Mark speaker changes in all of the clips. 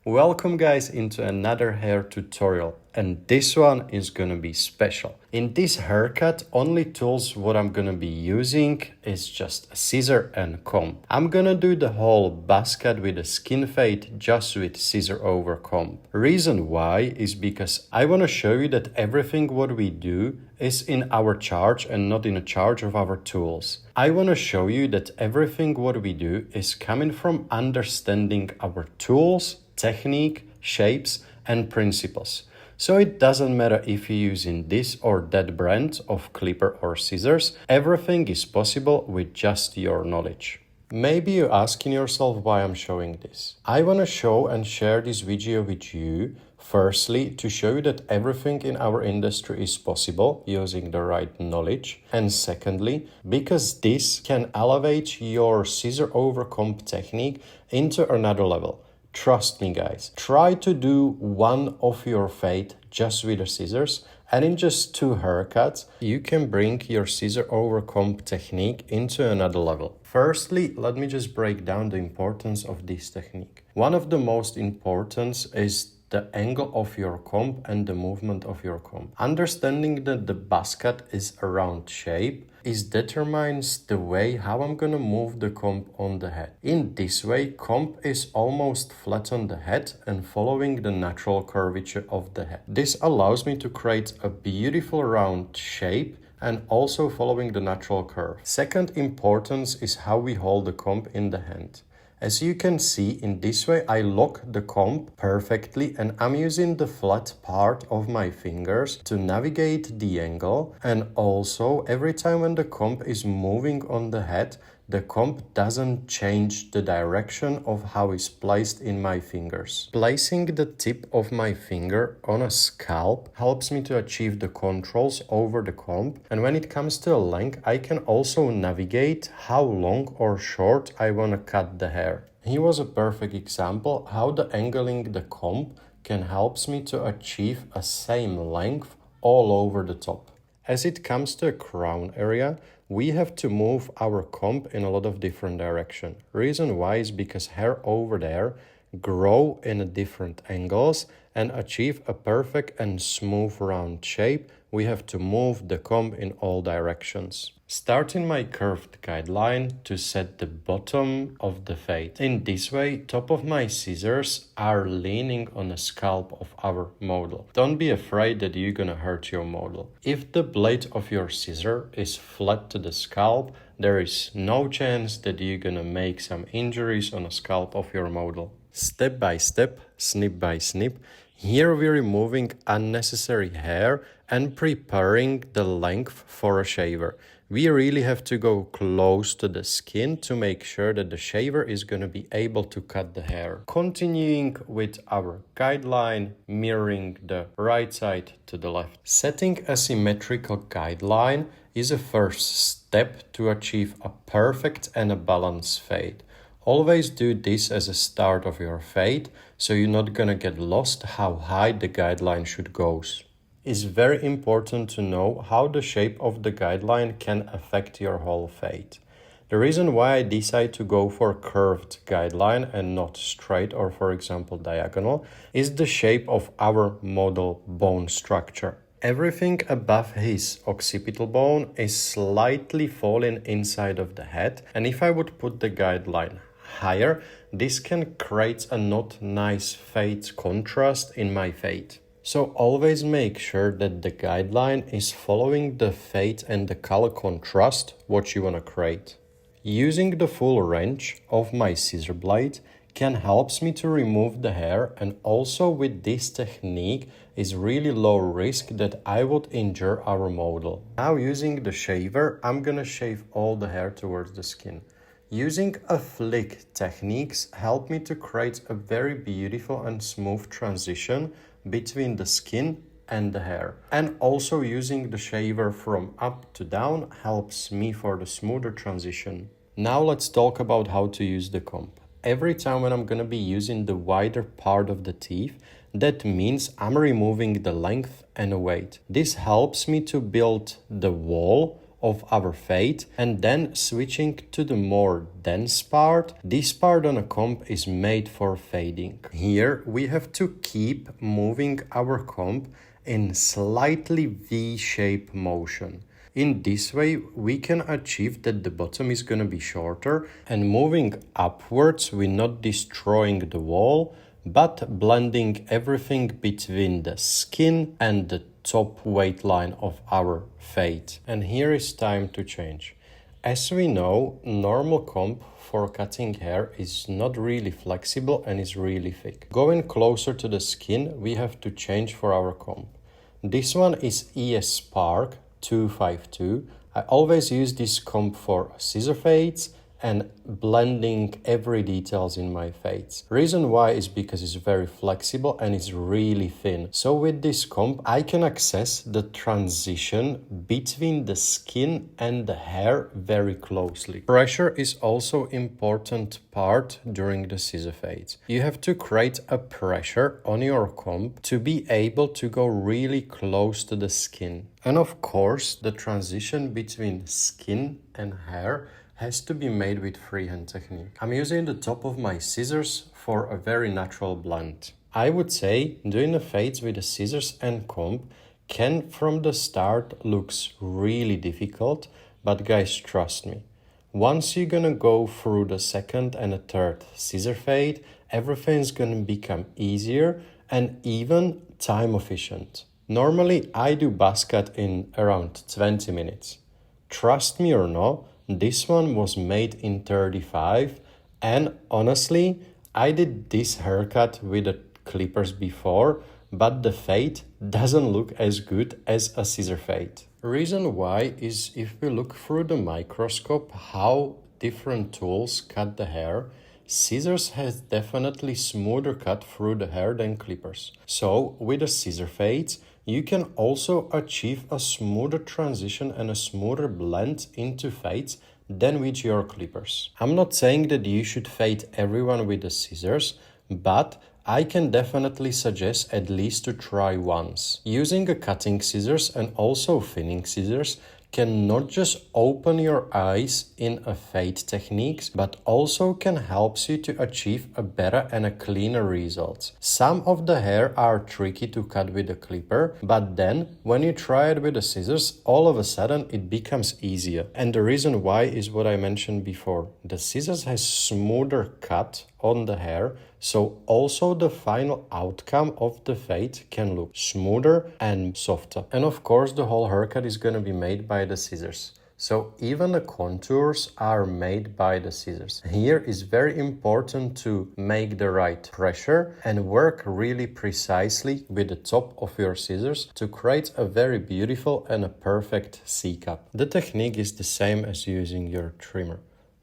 Speaker 1: Welcome guys into another hair tutorial, and this one is gonna be special. In this haircut, only tools what I'm gonna be using is just a scissor and comb. I'm gonna do the whole Buzzcut with a skin fade just with scissor-over-comb. Reason why is because I wanna show you that everything what we do is in our charge and not in a charge of our tools. I wanna show you that everything what we do is coming from understanding our tools, technique, shapes, and principles. So it doesn't matter if you're using this or that brand of clipper or scissors, everything is possible with just your knowledge. Maybe you're asking yourself why I'm showing this. I want to show and share this video with you, firstly, to show you that everything in our industry is possible using the right knowledge. And secondly, because this can elevate your scissor-over-comb technique into another level. Trust me guys, try to do one of your fade just with the scissors, and in just 2 haircuts, you can bring your scissor-over-comb technique into another level. Firstly, let me just break down the importance of this technique. One of the most important is the angle of your comb and the movement of your comb. Understanding that the Buzzcut is a round shape determines the way how I'm gonna move the comb on the head. In this way, comb is almost flat on the head and following the natural curvature of the head. This allows me to create a beautiful round shape and also following the natural curve. Second importance is how we hold the comb in the hand. As you can see, in this way I lock the comb perfectly and I'm using the flat part of my fingers to navigate the angle, and also every time when the comb is moving on the head, the comb doesn't change the direction of how it's placed in my fingers. Placing the tip of my finger on a scalp helps me to achieve the controls over the comb, and when it comes to length, I can also navigate how long or short I want to cut the hair. Here was a perfect example how the angling the comb can help me to achieve a same length all over the top. As it comes to a crown area, we have to move our comb in a lot of different direction. Reason why is because hair over there grow in different angles and achieve a perfect and smooth round shape. We have to move the comb in all directions. Starting my curved guideline to set the bottom of the fade. In this way, top of my scissors are leaning on the scalp of our model. Don't be afraid that you're gonna hurt your model. If the blade of your scissor is flat to the scalp, there is no chance that you're gonna make some injuries on the scalp of your model. Step by step, snip by snip, here we're removing unnecessary hair and preparing the length for a shaver. We really have to go close to the skin to make sure that the shaver is going to be able to cut the hair. Continuing with our guideline, mirroring the right side to the left. Setting a symmetrical guideline is a first step to achieve a perfect and a balanced fade. Always do this as a start of your fade, so you're not gonna get lost how high the guideline should go. It's very important to know how the shape of the guideline can affect your whole fade. The reason why I decide to go for curved guideline and not straight or, for example, diagonal is the shape of our model bone structure. Everything above his occipital bone is slightly falling inside of the head, and if I would put the guideline higher, this can create a not nice fade contrast in my fade. So always make sure that the guideline is following the fade and the color contrast what you want to create. Using the full range of my scissor blade can help me to remove the hair, and also with this technique is really low risk that I would injure our model. Now using the shaver, I'm gonna shave all the hair towards the skin. Using a flick techniques help me to create a very beautiful and smooth transition between the skin and the hair. And also using the shaver from up to down helps me for the smoother transition. Now let's talk about how to use the comb. Every time when I'm gonna be using the wider part of the teeth, that means I'm removing the length and the weight. This helps me to build the wall of our fade and then switching to the more dense part. This part on a comb is made for fading. Here we have to keep moving our comb in slightly V-shape motion. In this way, we can achieve that the bottom is gonna be shorter, and moving upwards, we're not destroying the wall, but blending everything between the skin and the top weight line of our fade. And here is time to change. As we know, normal comb for cutting hair is not really flexible and is really thick. Going closer to the skin, we have to change for our comb. This one is ES Spark 252. I always use this comb for scissor fades and blending every details in my fades. Reason why is because it's very flexible and it's really thin. So with this comb, I can access the transition between the skin and the hair very closely. Pressure is also important part during the scissor fades. You have to create a pressure on your comb to be able to go really close to the skin. And of course, the transition between skin and hair has to be made with freehand technique. I'm using the top of my scissors for a very natural blend. I would say doing the fades with the scissors and comb can from the start looks really difficult, but guys, trust me. Once you're gonna go through the second and the third scissor fade, everything's gonna become easier and even time efficient. Normally, I do Buzzcut in around 20 minutes. Trust me or not, this one was made in 35, and honestly, I did this haircut with the clippers before, but the fade doesn't look as good as a scissor fade. Reason why is if we look through the microscope how different tools cut the hair, scissors has definitely smoother cut through the hair than clippers. So with the scissor fades, you can also achieve a smoother transition and a smoother blend into fades than with your clippers. I'm not saying that you should fade everyone with the scissors, but I can definitely suggest at least to try once. Using a cutting scissors and also thinning scissors can not just open your eyes in a fade techniques, but also can help you to achieve a better and a cleaner result. Some of the hair are tricky to cut with a clipper, but then when you try it with the scissors, all of a sudden it becomes easier. And the reason why is what I mentioned before. The scissors has smoother cut on the hair, so also the final outcome of the fade can look smoother and softer. And of course, the whole haircut is going to be made by the scissors. So even the contours are made by the scissors. Here is very important to make the right pressure and work really precisely with the top of your scissors to create a very beautiful and a perfect C-cup. The technique is the same as using your trimmer.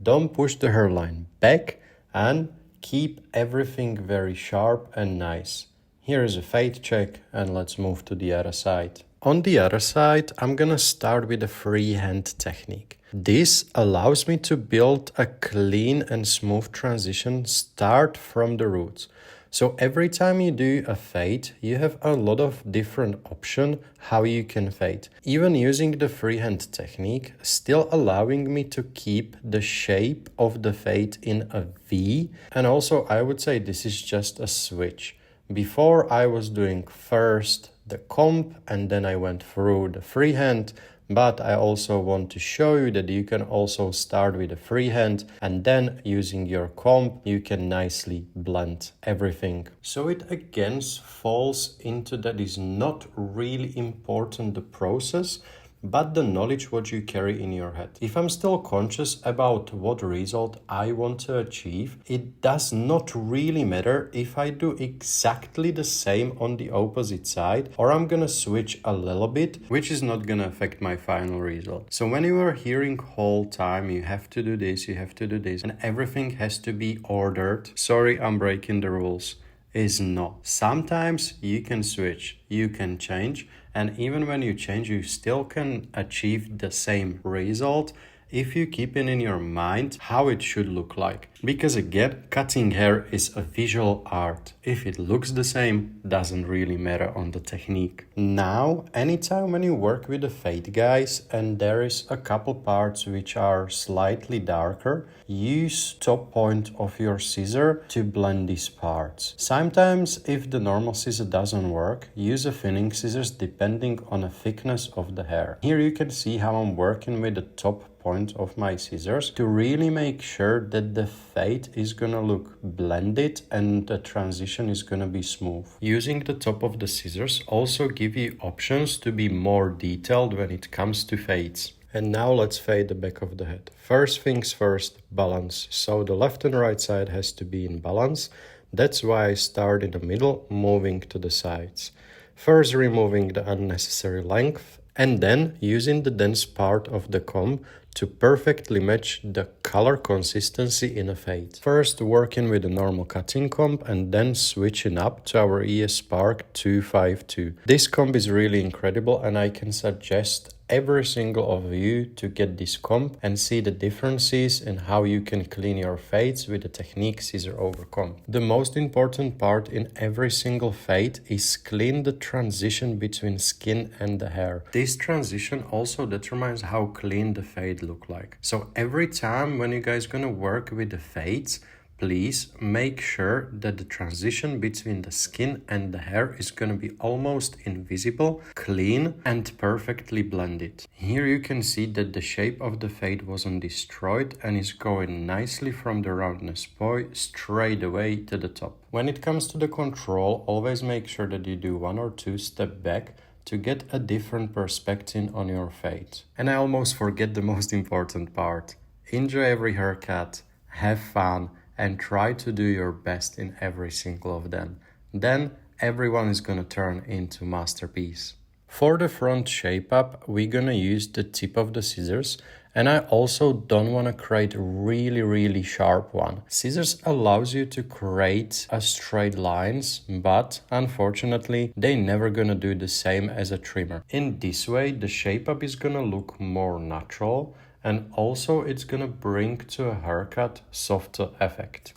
Speaker 1: Don't push the hairline back and keep everything very sharp and nice. Here is a fade check and let's move to the other side. On the other side, I'm gonna start with a freehand technique. This allows me to build a clean and smooth transition start from the roots. So every time you do a fade, you have a lot of different options how you can fade. Even using the freehand technique, still allowing me to keep the shape of the fade in a V. And also I would say this is just a switch. Before I was doing first the comb and then I went through the freehand. But I also want to show you that you can also start with a freehand and then using your comb, you can nicely blend everything. So it again falls into that is not really important the process, but the knowledge what you carry in your head. If I'm still conscious about what result I want to achieve, it does not really matter if I do exactly the same on the opposite side, or I'm gonna switch a little bit, which is not gonna affect my final result. So when you are hearing whole time, you have to do this, you have to do this, and everything has to be ordered. Sorry, I'm breaking the rules. Is not. Sometimes you can switch, you can change, and even when you change, you still can achieve the same result if you keep it in your mind how it should look like. Because again, cutting hair is a visual art. If it looks the same, doesn't really matter on the technique. Now, anytime when you work with a fade, guys, and there is a couple parts which are slightly darker, use top point of your scissor to blend these parts. Sometimes, if the normal scissor doesn't work, use a thinning scissors depending on the thickness of the hair. Here you can see how I'm working with the top point of my scissors to really make sure that the fade is gonna look blended and the transition is gonna be smooth. Using the top of the scissors also give you options to be more detailed when it comes to fades. And now let's fade the back of the head. First things first, balance. So the left and right side has to be in balance. That's why I start in the middle, moving to the sides. First removing the unnecessary length, and then using the dense part of the comb to perfectly match the color consistency in a fade. First working with a normal cutting comb and then switching up to our ES Spark 252. This comb is really incredible and I can suggest every single of you to get this comb and see the differences in how you can clean your fades with the technique scissor-over-comb. The most important part in every single fade is clean the transition between skin and the hair. This transition also determines how clean the fade look like. So every time when you guys gonna work with the fades, please make sure that the transition between the skin and the hair is going to be almost invisible, clean and perfectly blended. Here you can see that the shape of the fade wasn't destroyed and is going nicely from the roundness point straight away to the top. When it comes to the control, always make sure that you do 1 or 2 steps back to get a different perspective on your fade. And I almost forget the most important part. Enjoy every haircut, have fun, and try to do your best in every single of them. Then everyone is gonna turn into masterpiece. For the front shape up, we're gonna use the tip of the scissors, and I also don't wanna create a really sharp one. Scissors allows you to create a straight lines, but unfortunately, they never gonna do the same as a trimmer. In this way, the shape up is gonna look more natural, and also it's gonna bring to a haircut softer effect.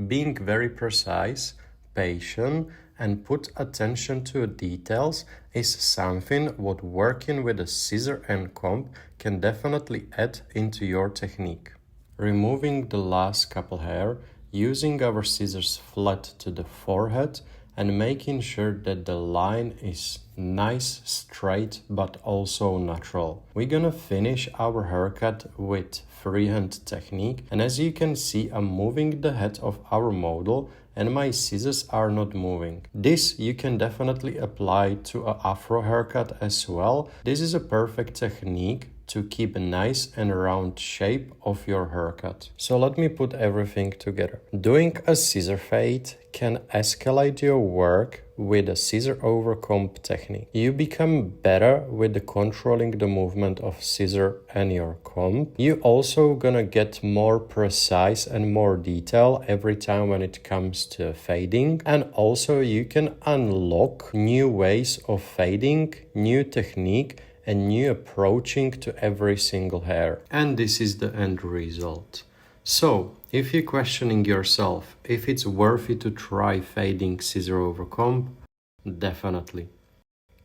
Speaker 1: Being very precise, patient, and put attention to details is something what working with a scissor and comb can definitely add into your technique. Removing the last couple hair, using our scissors flat to the forehead and making sure that the line is nice, straight, but also natural. We're gonna finish our haircut with freehand technique, and as you can see, I'm moving the head of our model and my scissors are not moving. This you can definitely apply to an afro haircut as well. This is a perfect technique to keep a nice and round shape of your haircut. So let me put everything together. Doing a scissor fade can escalate your work with a scissor-over-comb technique. You become better with the controlling the movement of scissor and your comb. You also gonna get more precise and more detail every time when it comes to fading. And also you can unlock new ways of fading, new technique, and new approaching to every single hair. And this is the end result. So, if you're questioning yourself if it's worth it to try fading scissor-over-comb, definitely.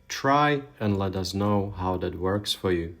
Speaker 1: Try and let us know how that works for you.